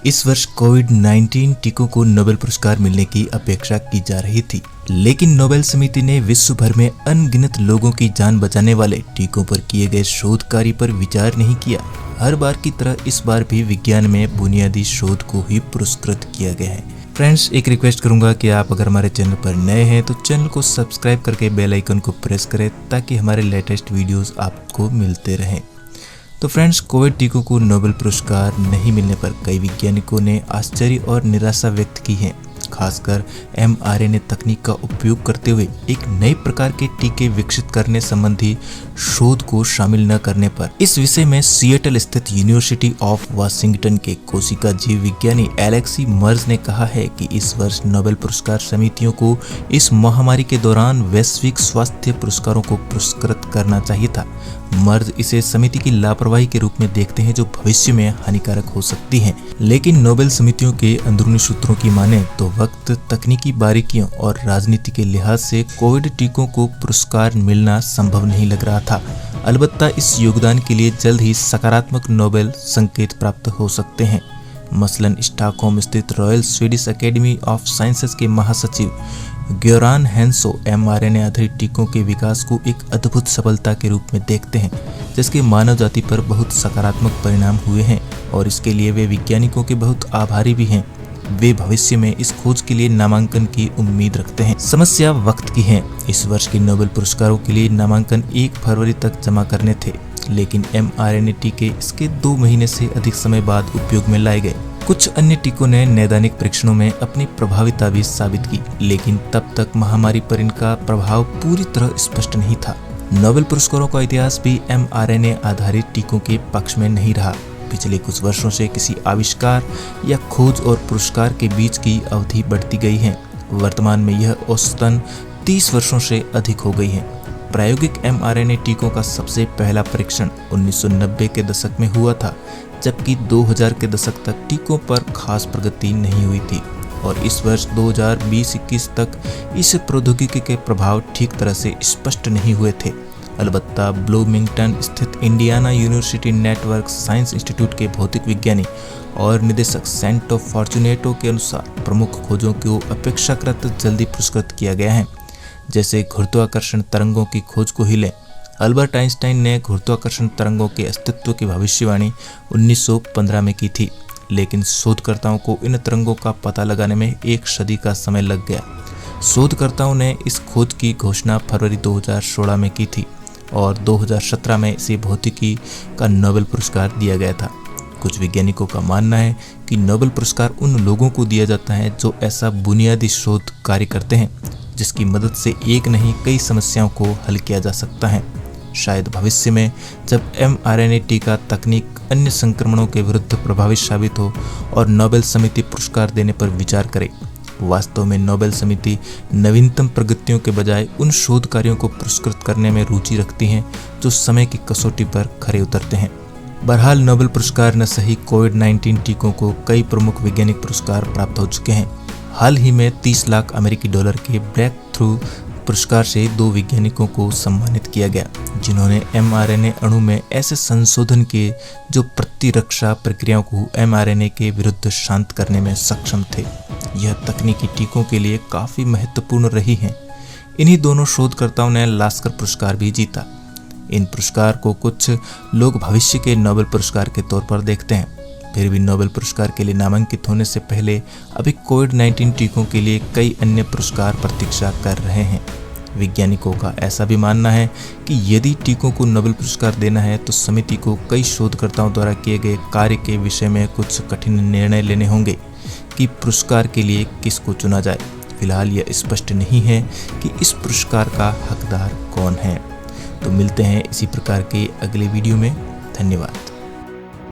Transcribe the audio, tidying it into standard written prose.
इस वर्ष कोविड-19 टीकों को नोबेल पुरस्कार मिलने की अपेक्षा की जा रही थी, लेकिन नोबेल समिति ने विश्व भर में अनगिनत लोगों की जान बचाने वाले टीकों पर किए गए शोध कार्य पर विचार नहीं किया। हर बार की तरह इस बार भी विज्ञान में बुनियादी शोध को ही पुरस्कृत किया गया है। फ्रेंड्स, एक रिक्वेस्ट करूंगा कि आप अगर हमारे चैनल पर नए हैं तो चैनल को सब्सक्राइब करके बेल आइकन को प्रेस करें ताकि हमारे लेटेस्ट वीडियोस आपको मिलते रहें। तो फ्रेंड्स, कोविड टीकों को नोबेल पुरस्कार नहीं मिलने पर कई वैज्ञानिकों ने आश्चर्य और निराशा व्यक्त की है, खासकर mRNA तकनीक का उपयोग करते हुए एक नए प्रकार के टीके विकसित करने संबंधी शोध को शामिल न करने पर। इस विषय में सिएटल स्थित यूनिवर्सिटी ऑफ वाशिंगटन के कोशिका जीव विज्ञानी एलेक्सी मर्ज ने कहा है कि इस वर्ष नोबेल पुरस्कार समितियों को इस महामारी के दौरान वैश्विक स्वास्थ्य पुरस्कारों को पुरस्कृत करना चाहिए था। मर्ज इसे समिति की लापरवाही के रूप में देखते हैं जो भविष्य में हानिकारक हो सकती है, लेकिन नोबेल समितियों के अंदरूनी सूत्रों की माने तो वक्त, तकनीकी बारीकियों और राजनीति के लिहाज से कोविड टीकों को पुरस्कार मिलना संभव नहीं लग रहा था। अलबत्ता इस योगदान के लिए जल्द ही सकारात्मक नोबेल संकेत प्राप्त हो सकते हैं। मसलन स्टॉकहोम स्थित royal Swedish academy of sciences के महासचिव ग्योरान हैंसो mRNA आधारित टीकों के विकास को एक अद्भुत सफलता के रूप में देखते हैं, जिसके मानव जाति पर बहुत सकारात्मक परिणाम हुए हैं और इसके लिए वे वैज्ञानिकों के बहुत आभारी भी हैं। वे भविष्य में इस खोज के लिए नामांकन की उम्मीद रखते हैं। समस्या वक्त की है। इस वर्ष के नोबेल पुरस्कारों के लिए नामांकन 1 फरवरी तक जमा करने थे, लेकिन mRNA टीके इसके 2 महीने से अधिक समय बाद उपयोग में लाए गए। कुछ अन्य टीकों ने नैदानिक परीक्षणों में अपनी प्रभाविता भी साबित की, लेकिन तब तक महामारी पर इनका प्रभाव पूरी तरह स्पष्ट नहीं था। नोबेल पुरस्कारों का इतिहास भी mRNA आधारित टीकों के पक्ष में नहीं रहा। पिछले कुछ वर्षों से किसी आविष्कार या खोज और पुरस्कार के बीच की अवधि बढ़ती गई है। वर्तमान में यह औसतन 30 वर्षों से अधिक हो गई है। प्रायोगिक mRNA टीकों का सबसे पहला परीक्षण 1990 के दशक में हुआ था, जबकि 2000 के दशक तक टीकों पर खास प्रगति नहीं हुई थी और इस वर्ष 2020-21 तक इस प्रौद्योगिकी के प्रभाव ठीक तरह से स्पष्ट नहीं हुए थे। अलबत्ता ब्लूमिंगटन स्थित Indiana university network science institute के भौतिक विज्ञानी और निदेशक सेंटो फॉर्चुनेटो के अनुसार प्रमुख खोजों को अपेक्षाकृत जल्दी पुरस्कृत किया गया है, जैसे गुरुत्वाकर्षण तरंगों की खोज को ही लें। अल्बर्ट आइंस्टाइन ने गुरुत्वाकर्षण तरंगों के अस्तित्व की भविष्यवाणी 1915 में की थी, लेकिन शोधकर्ताओं को इन तरंगों का पता लगाने में 1 सदी का समय लग गया। शोधकर्ताओं ने इस खोज की घोषणा फरवरी 2016 में की थी और 2017 में इसे भौतिकी का नोबेल पुरस्कार दिया गया था। कुछ वैज्ञानिकों का मानना है कि नोबेल पुरस्कार उन लोगों को दिया जाता है जो ऐसा बुनियादी शोध कार्य करते हैं जिसकी मदद से एक नहीं कई समस्याओं को हल किया जा सकता है। शायद भविष्य में जब mRNA टीका तकनीक अन्य संक्रमणों के विरुद्ध प्रभावी साबित हो और नोबेल समिति पुरस्कार देने पर विचार करे। वास्तव में नोबेल समिति नवीनतम प्रगतियों के बजाय उन शोध कार्यों को पुरस्कृत करने में रुचि रखती हैं जो समय की कसौटी पर खरे उतरते हैं। बहरहाल, नोबेल पुरस्कार न सही कोविड-19 टीकों को कई प्रमुख वैज्ञानिक पुरस्कार प्राप्त हो चुके हैं। हाल ही में 30 लाख अमेरिकी डॉलर के ब्रेक थ्रू पुरस्कार से 2 वैज्ञानिकों को सम्मानित किया गया, जिन्होंने mRNA अणु में ऐसे संशोधन किए जो प्रतिरक्षा प्रक्रियाओं को mRNA के विरुद्ध शांत करने में सक्षम थे। यह तकनीकी टीकों के लिए काफी महत्वपूर्ण रही है। इन्हीं दोनों शोधकर्ताओं ने लास्कर पुरस्कार भी जीता। इन पुरस्कार को कुछ लोग भविष्य के नोबेल पुरस्कार के तौर पर देखते हैं। फिर भी नोबेल पुरस्कार के लिए नामांकित होने से पहले अभी कोविड-19 टीकों के लिए कई अन्य पुरस्कार प्रतीक्षा कर रहे हैं। वैज्ञानिकों का ऐसा भी मानना है कि यदि टीकों को नोबेल पुरस्कार देना है तो समिति को कई शोधकर्ताओं द्वारा किए गए कार्य के विषय में कुछ कठिन निर्णय लेने होंगे कि पुरस्कार के लिए किसको चुना जाए। फिलहाल यह स्पष्ट नहीं है कि इस पुरस्कार का हकदार कौन है। तो मिलते हैं इसी प्रकार के अगले वीडियो में। धन्यवाद।